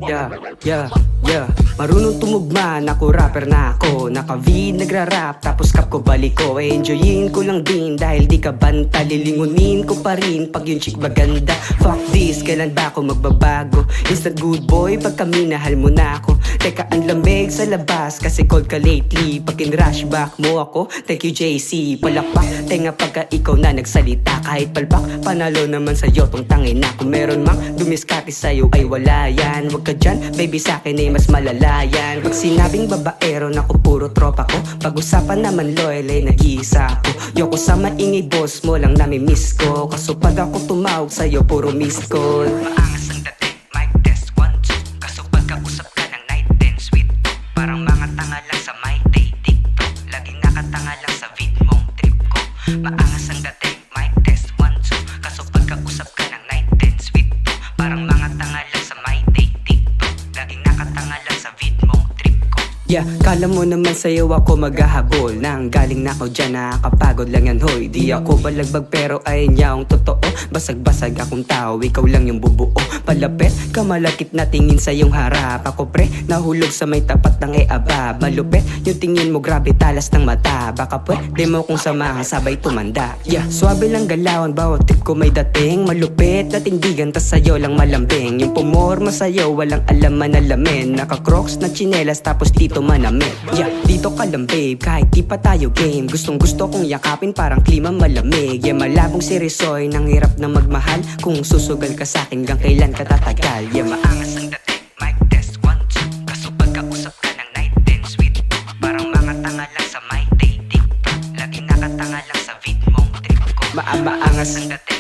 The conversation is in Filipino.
Yeah, yeah, yeah. Marunong tumugma, naku rapper na ako. Naka-vid, nagra-rap, tapos kap ko balik ko. Enjoyin ko lang din, dahil di ka banta. Lilingunin ko pa rin, pag yung chick maganda. Fuck this, kailan ba ako magbabago? Instant good boy, pag kami nahal mo na ako. Teka, ang lamig sa labas, kasi cold ka lately. Pag in-rush back mo ako, thank you JC. Palakpak, tenga pagka ikaw na nagsalita. Kahit palpak, panalo naman sa'yo tong tangin na. Kung meron mang dumiskarte sa'yo ay wala yan. Huwag ka dyan, baby sa'kin ay mas malala yan. Pag sinabing babaero, naku puro tropa ko. Pag-usapan naman loyal ay nag-iisa ako. Yoko sa maingay boss mo lang namimiss ko. Kaso pag ako tumawag sa'yo, puro miss call. Maangas ang dating, mic test 1, 2. Kaso pagkausap ka ng night and sweet talk. Parang mga tanga lang sa my day TikTok. Laging nakatanga lang sa vid mong trip ko. Maangas ang dating, mic test 1, 2. Kaso pagkausap ka ng night and sweet talk. Parang mga tanga lang sa my day TikTok. Laging nakatanga lang sa vid mong trip ko. Yeah, kala mo naman sa'yo ako maghahabol. Nang galing na ako dyan, nakakapagod lang yan hoy. Di ako balagbag pero ay niyang totoo. Basag-basag akong tao, ikaw lang yung bubuo. Palapit ka malakit na tingin sa iyong harap. Ako pre, nahulog sa may tapat ng e-aba. Malupit yung tingin mo, grabe talas ng mata. Baka pwede mo kung samahan sabay tumanda. Yeah, swabe lang galawan, bawat tip ko may dating. Malupit na tindigan, tas sa'yo lang malambing. Yung pumorma sa'yo, walang alaman na lamin. Naka-crocs na tsinelas, tapos dito manamit. Yeah, dito ka lang babe, kahit di pa tayo game. Gustong gusto kong yakapin, parang klima malamig. Yeah, malabong si Risoy, nang hirap na magmahal. Kung susugal ka sa'kin, hanggang kailan ka tatagal. Yeah, maangas ang dating, mic test 1, 2. Kaso pagkausap ka ng night and sweet talk. Parang mga tanga lang sa my day TikTok. Laging nakatanga lang sa vid mong trip ko. Maangas ang dating